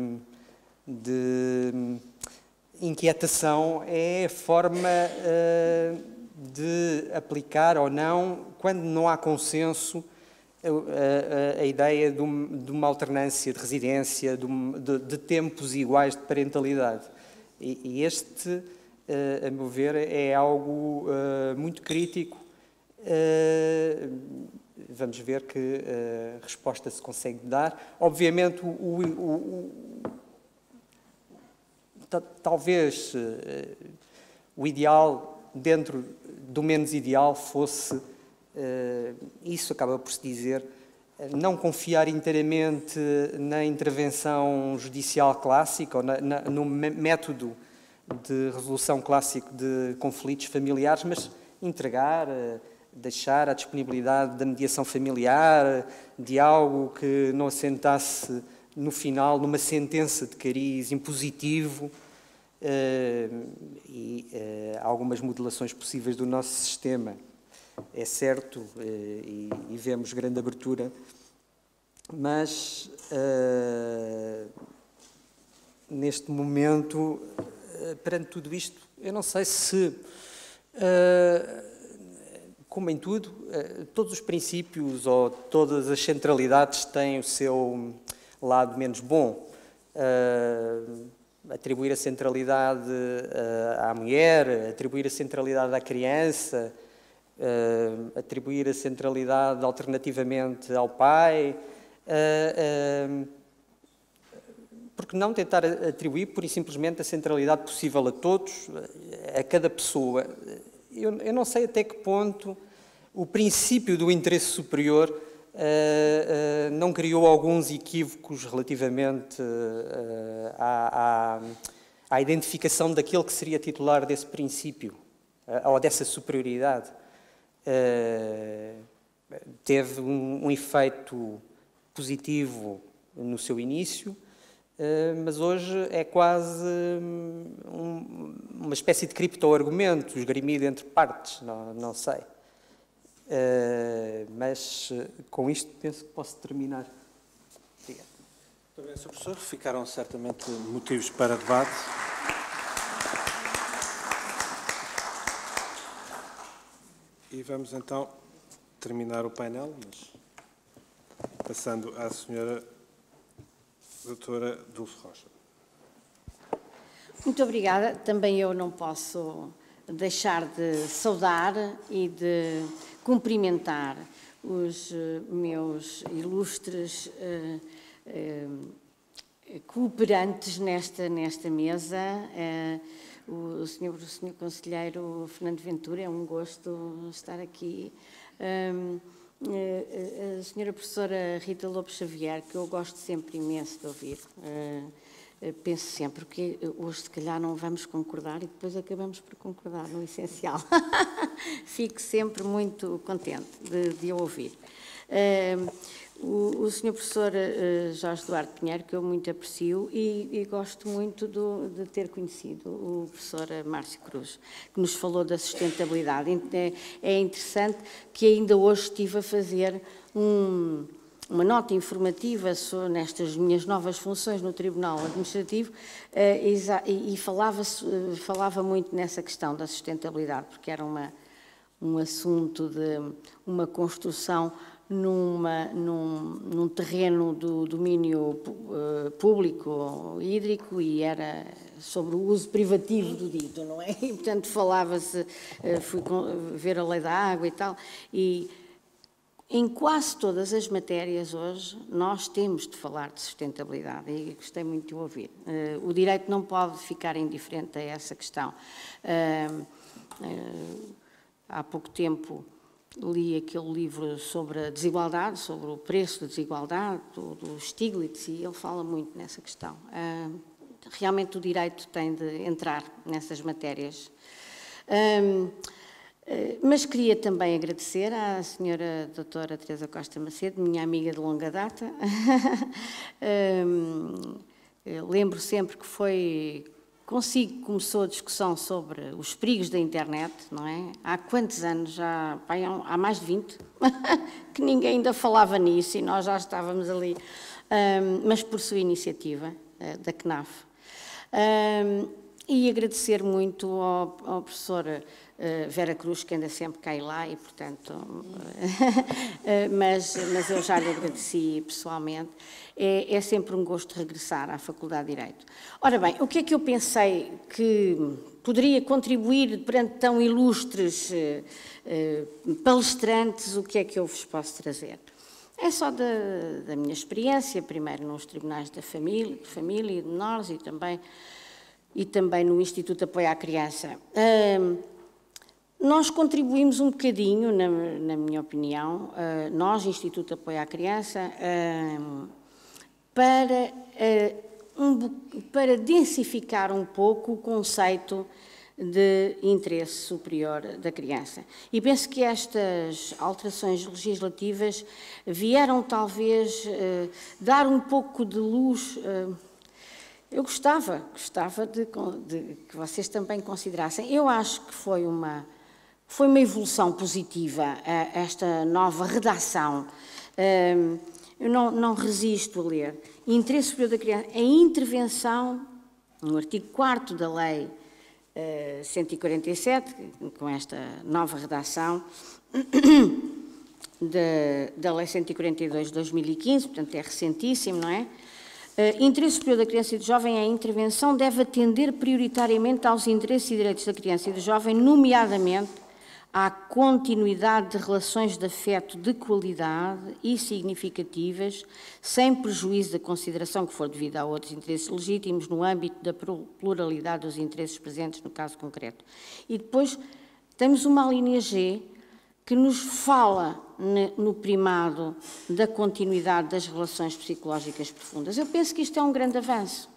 inquietação é a forma de aplicar ou não, quando não há consenso, a ideia de uma alternância de residência, de tempos iguais de parentalidade. E este, a meu ver, é algo muito crítico. Vamos ver que resposta se consegue dar. Obviamente, talvez o ideal, dentro do menos ideal, fosse, isso acaba por se dizer, não confiar inteiramente na intervenção judicial clássica, ou no método de resolução clássico de conflitos familiares, mas entregar, deixar a disponibilidade da mediação familiar, de algo que não assentasse no final numa sentença de cariz impositivo e algumas modelações possíveis do nosso sistema. É certo, e vemos grande abertura, mas neste momento perante tudo isto, eu não sei se, como em tudo, todos os princípios ou todas as centralidades têm o seu lado menos bom. Atribuir a centralidade à mulher, atribuir a centralidade à criança, atribuir a centralidade alternativamente ao pai, porque não tentar atribuir pura e simplesmente a centralidade possível a todos, a cada pessoa. Eu não sei até que ponto o princípio do interesse superior não criou alguns equívocos relativamente à identificação daquele que seria titular desse princípio, ou dessa superioridade. Teve um efeito positivo no seu início, mas hoje é quase uma espécie de cripto-argumento esgrimido entre partes, não sei. Mas com isto penso que posso terminar. Obrigado. Muito bem, Sr. Professor. Ficaram certamente motivos para debate. E vamos então terminar o painel, mas passando à senhora doutora Dulce Rocha. Muito obrigada. Também eu não posso deixar de saudar e de cumprimentar os meus ilustres cooperantes nesta mesa. O senhor Conselheiro Fernando Ventura, é um gosto estar aqui. A senhora Professora Rita Lopes Xavier, que eu gosto sempre imenso de ouvir. Penso sempre que hoje, se calhar, não vamos concordar e depois acabamos por concordar no essencial. Fico sempre muito contente de ouvir. O Sr. Professor Jorge Duarte Pinheiro, que eu muito aprecio e gosto muito de ter conhecido o professor Márcio Cruz, que nos falou da sustentabilidade. É interessante que ainda hoje estive a fazer uma nota informativa nestas minhas novas funções no Tribunal Administrativo e falava muito nessa questão da sustentabilidade, porque era um assunto de uma construção num terreno do domínio público hídrico e era sobre o uso privativo do dito, não é? E, portanto, falava-se, fui ver a lei da água e tal, e em quase todas as matérias hoje nós temos de falar de sustentabilidade e gostei muito de ouvir. O direito não pode ficar indiferente a essa questão. Há pouco tempo li aquele livro sobre a desigualdade, sobre o preço da desigualdade, do Stiglitz, e ele fala muito nessa questão. Realmente o direito tem de entrar nessas matérias. Mas queria também agradecer à senhora doutora Teresa Costa Macedo, minha amiga de longa data. Lembro sempre que foi consigo que começou a discussão sobre os perigos da internet, não é? Há quantos anos? Há mais de 20, que ninguém ainda falava nisso e nós já estávamos ali, mas por sua iniciativa, da CNAF. E agradecer muito ao professor Vera Cruz, que anda sempre cá e lá, e portanto, mas eu já lhe agradeci pessoalmente. É sempre um gosto regressar à Faculdade de Direito. Ora bem, o que é que eu pensei que poderia contribuir perante tão ilustres palestrantes, o que é que eu vos posso trazer? É só da minha experiência, primeiro nos tribunais da família e de menores e também no Instituto de Apoio à Criança. Nós contribuímos um bocadinho, na minha opinião, nós, Instituto de Apoio à Criança, para densificar um pouco o conceito de interesse superior da criança. E penso que estas alterações legislativas vieram talvez dar um pouco de luz. Eu gostava de que vocês também considerassem. Eu acho que foi uma evolução positiva esta nova redação. Eu não resisto a ler. Interesse superior da criança, a intervenção no artigo 4º da Lei 147, com esta nova redação da Lei 142 de 2015, portanto é recentíssimo, não é? Interesse superior da criança e do jovem, a intervenção deve atender prioritariamente aos interesses e direitos da criança e do jovem, nomeadamente à continuidade de relações de afeto de qualidade e significativas, sem prejuízo da consideração que for devida a outros interesses legítimos no âmbito da pluralidade dos interesses presentes no caso concreto. E depois temos uma linha G que nos fala no primado da continuidade das relações psicológicas profundas. Eu penso que isto é um grande avanço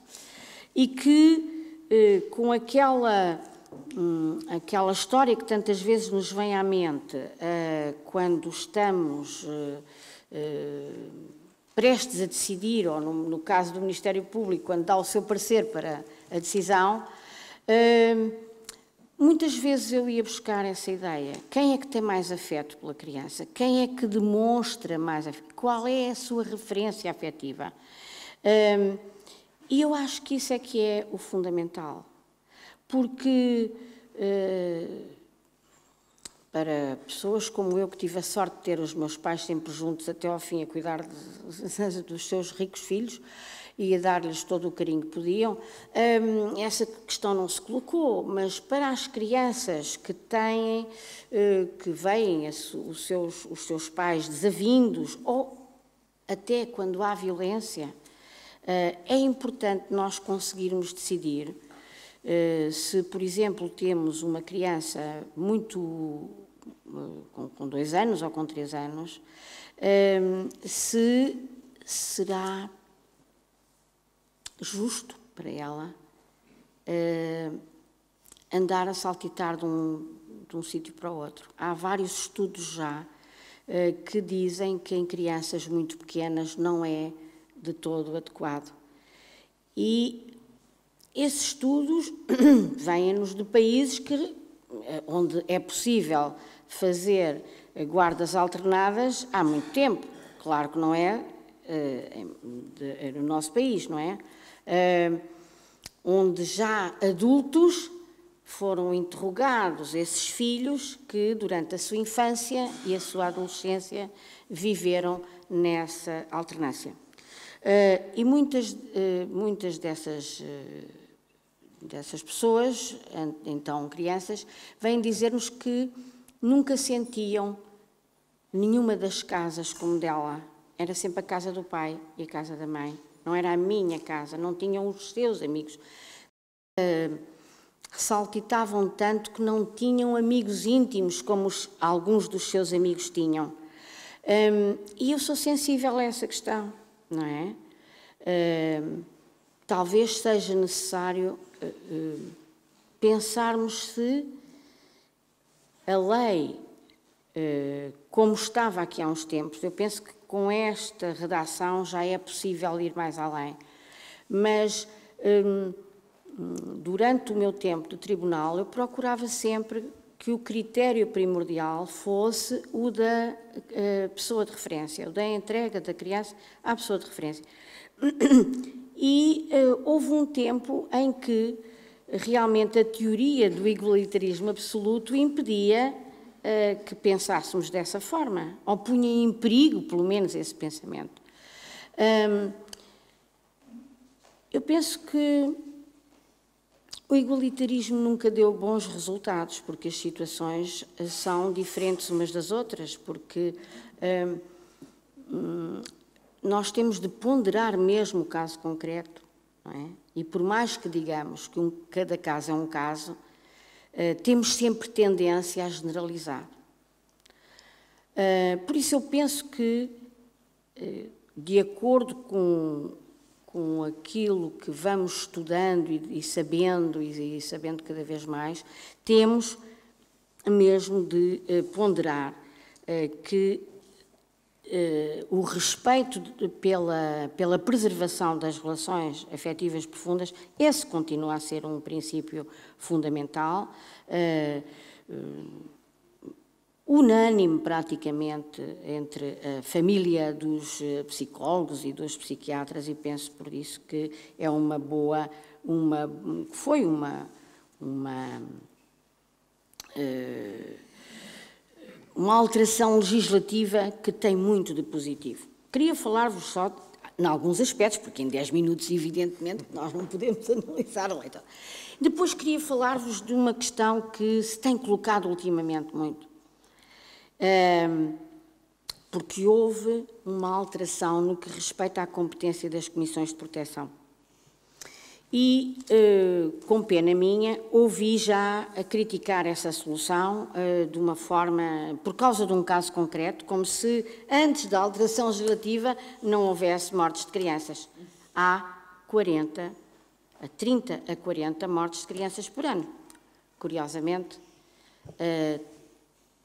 e que, com aquela história que tantas vezes nos vem à mente quando estamos prestes a decidir, ou no caso do Ministério Público, quando dá o seu parecer para a decisão, muitas vezes eu ia buscar essa ideia. Quem é que tem mais afeto pela criança? Quem é que demonstra mais afeto? Qual é a sua referência afetiva? E eu acho que isso é que é o fundamental. Porque para pessoas como eu, que tive a sorte de ter os meus pais sempre juntos até ao fim, a cuidar dos seus ricos filhos e a dar-lhes todo o carinho que podiam, essa questão não se colocou, mas para as crianças que têm, que veem os seus pais desavindos, ou até quando há violência, é importante nós conseguirmos decidir se, por exemplo, temos uma criança com 2 anos ou com 3 anos, se será justo para ela andar a saltitar de um sítio para o outro. Há vários estudos já que dizem que em crianças muito pequenas não é de todo adequado. E esses estudos vêm-nos de países onde é possível fazer guardas alternadas há muito tempo. Claro que não é no nosso país, não é? Onde já adultos foram interrogados, esses filhos que durante a sua infância e a sua adolescência viveram nessa alternância. E muitas dessas pessoas, então crianças, vêm dizer-nos que nunca sentiam nenhuma das casas como dela. Era sempre a casa do pai e a casa da mãe. Não era a minha casa, não tinham os seus amigos. Saltitavam tanto que não tinham amigos íntimos como alguns dos seus amigos tinham. E eu sou sensível a essa questão, não é? Talvez seja necessário pensarmos se a lei, como estava aqui há uns tempos, eu penso que com esta redação já é possível ir mais além, mas durante o meu tempo de tribunal eu procurava sempre que o critério primordial fosse o da pessoa de referência, o da entrega da criança à pessoa de referência. E houve um tempo em que realmente a teoria do igualitarismo absoluto impedia que pensássemos dessa forma, ou punha em perigo, pelo menos, esse pensamento. Eu penso que o igualitarismo nunca deu bons resultados, porque as situações são diferentes umas das outras, porque nós temos de ponderar mesmo o caso concreto, não é? E por mais que digamos que cada caso é um caso, temos sempre tendência a generalizar. Por isso eu penso que, de acordo com aquilo que vamos estudando e sabendo cada vez mais, temos mesmo de ponderar que o respeito pela preservação das relações afetivas profundas, esse continua a ser um princípio fundamental. unânime praticamente entre a família dos psicólogos e dos psiquiatras, e penso por isso que é uma boa, foi uma alteração legislativa que tem muito de positivo. Queria falar-vos só em alguns aspectos, porque em 10 minutos, evidentemente, nós não podemos analisar a lei toda. Depois queria falar-vos de uma questão que se tem colocado ultimamente muito, porque houve uma alteração no que respeita à competência das comissões de proteção. E, com pena minha, ouvi já a criticar essa solução de uma forma, por causa de um caso concreto, como se antes da alteração legislativa não houvesse mortes de crianças. Há 30 a 40 mortes de crianças por ano. Curiosamente,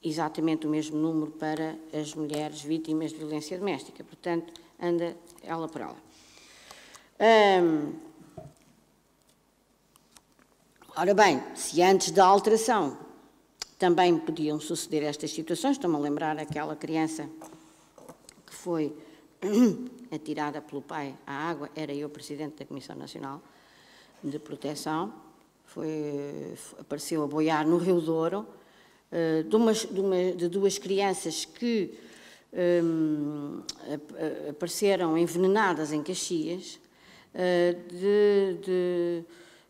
exatamente o mesmo número para as mulheres vítimas de violência doméstica. Portanto, anda ela por ela. Ora bem, se antes da alteração também podiam suceder estas situações, estou-me a lembrar aquela criança que foi atirada pelo pai à água, era eu presidente da Comissão Nacional de Proteção, apareceu a boiar no Rio Douro, de duas crianças que apareceram envenenadas em Caxias,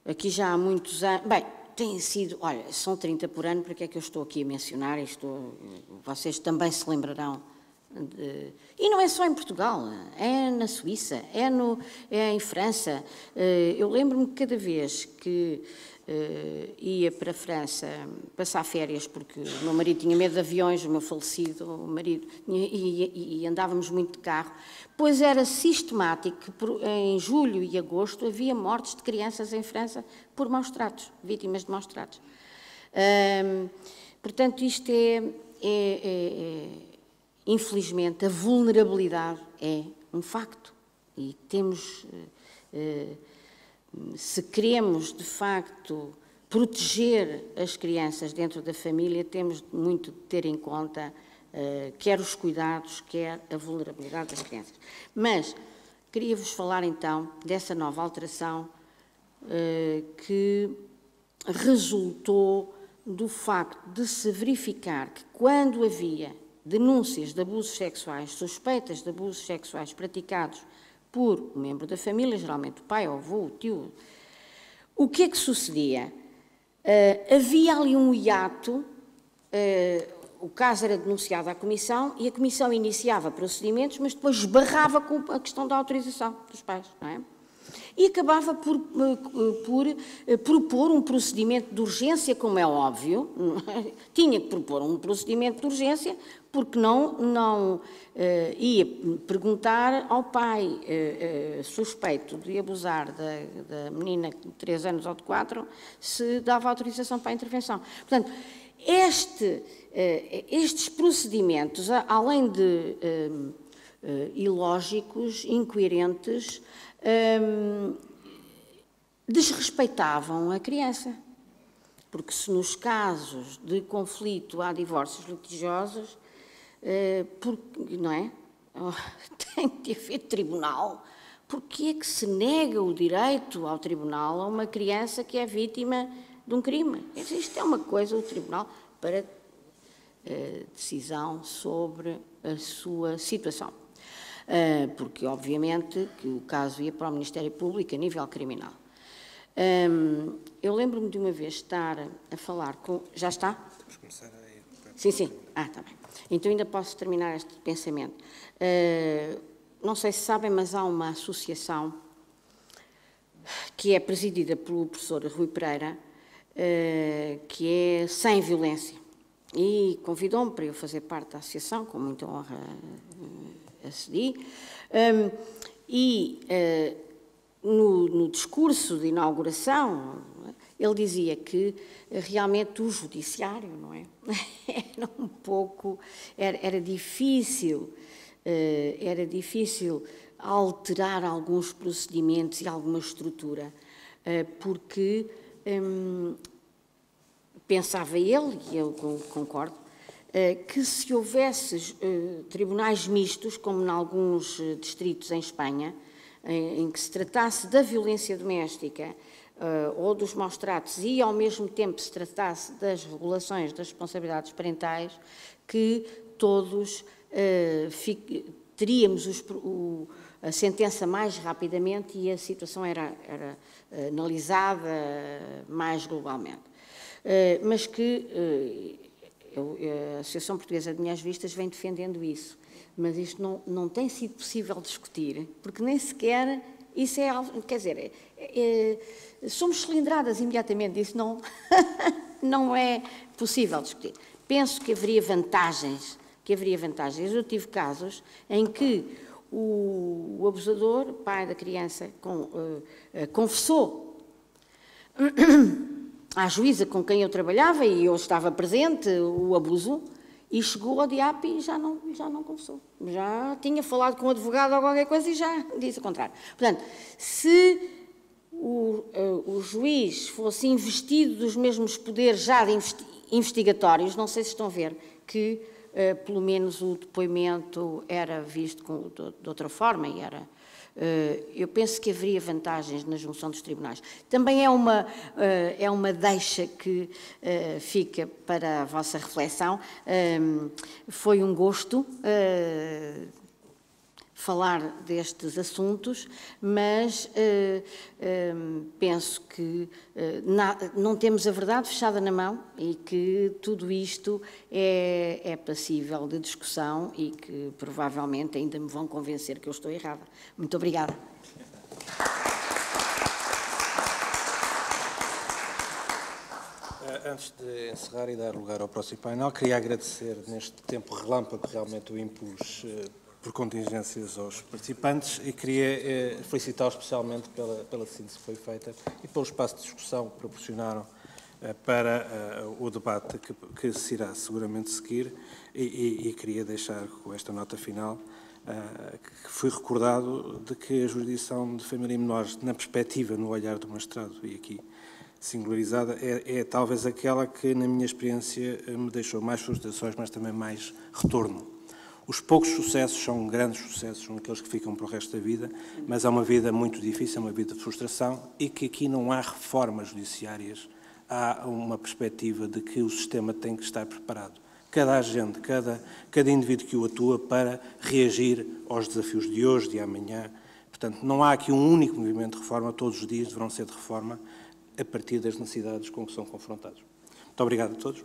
aqui já há muitos anos. Bem, tem sido, olha, são 30 por ano, para que é que eu estou aqui a mencionar isto? Vocês também se lembrarão. E não é só em Portugal, é na Suíça, é em França. Eu lembro-me que cada vez que ia para a França passar férias, porque o meu marido tinha medo de aviões, o meu falecido marido, e andávamos muito de carro, pois era sistemático que em julho e agosto havia mortes de crianças em França por maus-tratos, vítimas de maus-tratos. Portanto, isto infelizmente, a vulnerabilidade é um facto e temos, se queremos, de facto, proteger as crianças dentro da família, temos muito de ter em conta quer os cuidados, quer a vulnerabilidade das crianças. Mas queria-vos falar, então, dessa nova alteração que resultou do facto de se verificar que, quando havia denúncias de abusos sexuais, suspeitas de abusos sexuais praticados por um membro da família, geralmente o pai, o avô, o tio, o que é que sucedia? Havia ali um hiato, o caso era denunciado à Comissão e a Comissão iniciava procedimentos, mas depois esbarrava com a questão da autorização dos pais, não é? E acabava por propor um procedimento de urgência, como é óbvio, tinha que propor um procedimento de urgência, porque não ia perguntar ao pai suspeito de abusar da menina de 3 anos ou de 4 se dava autorização para a intervenção. Portanto, estes procedimentos, além de ilógicos, incoerentes, desrespeitavam a criança, porque se nos casos de conflito há divórcios litigiosos, não é? Tem que haver tribunal. Porque é que se nega o direito ao tribunal a uma criança que é vítima de um crime? Isto é uma coisa, o tribunal, para decisão sobre a sua situação. Porque, obviamente, que o caso ia para o Ministério Público a nível criminal. Eu lembro-me de uma vez estar a falar com... Já está? Vamos começar aí. Sim, sim. Está bem. Então ainda posso terminar este pensamento. Não sei se sabem, mas há uma associação que é presidida pelo professor Rui Pereira, que é Sem Violência. E convidou-me para eu fazer parte da associação, com muita honra acedi. No discurso de inauguração, ele dizia que realmente o judiciário, não é? Era um pouco, era difícil alterar alguns procedimentos e alguma estrutura, porque pensava ele, e eu concordo, que se houvesse tribunais mistos, como em alguns distritos em Espanha, em que se tratasse da violência doméstica ou dos maus-tratos e, ao mesmo tempo, se tratasse das regulações das responsabilidades parentais, que todos teríamos a sentença mais rapidamente e a situação era analisada mais globalmente. Mas que a Associação Portuguesa de Mulheres Vistas vem defendendo isso, mas isto não tem sido possível discutir, porque nem sequer isso é algo, quer dizer, somos cilindradas imediatamente, isso não é possível discutir. Penso que haveria vantagens, Eu tive casos em que o abusador, pai da criança, confessou à juíza com quem eu trabalhava, e eu estava presente, o abuso, e chegou ao DIAP e já não confessou. Já tinha falado com o advogado ou qualquer coisa e já disse o contrário. Portanto, se o juiz fosse investido dos mesmos poderes já de investigatórios, não sei se estão a ver, que pelo menos o depoimento era visto de outra forma e era... eu penso que haveria vantagens na junção dos tribunais. Também é uma deixa que fica para a vossa reflexão. Foi um gosto falar destes assuntos, mas penso que não temos a verdade fechada na mão e que tudo isto é passível de discussão e que provavelmente ainda me vão convencer que eu estou errada. Muito obrigada. Antes de encerrar e dar lugar ao próximo painel, queria agradecer neste tempo relâmpago realmente o impulso por contingências aos participantes e queria felicitá-los especialmente pela síntese que foi feita e pelo espaço de discussão que proporcionaram para o debate que se irá seguramente seguir e queria deixar com esta nota final que fui recordado de que a jurisdição de família e menores, na perspectiva, no olhar do magistrado e aqui singularizada, é talvez aquela que, na minha experiência, me deixou mais frustrações, mas também mais retorno. Os poucos sucessos são grandes sucessos, são aqueles que ficam para o resto da vida, mas é uma vida muito difícil, é uma vida de frustração e que aqui não há reformas judiciárias, há uma perspectiva de que o sistema tem que estar preparado. Cada agente, cada indivíduo que o atua para reagir aos desafios de hoje, de amanhã. Portanto, não há aqui um único movimento de reforma, todos os dias deverão ser de reforma a partir das necessidades com que são confrontados. Muito obrigado a todos.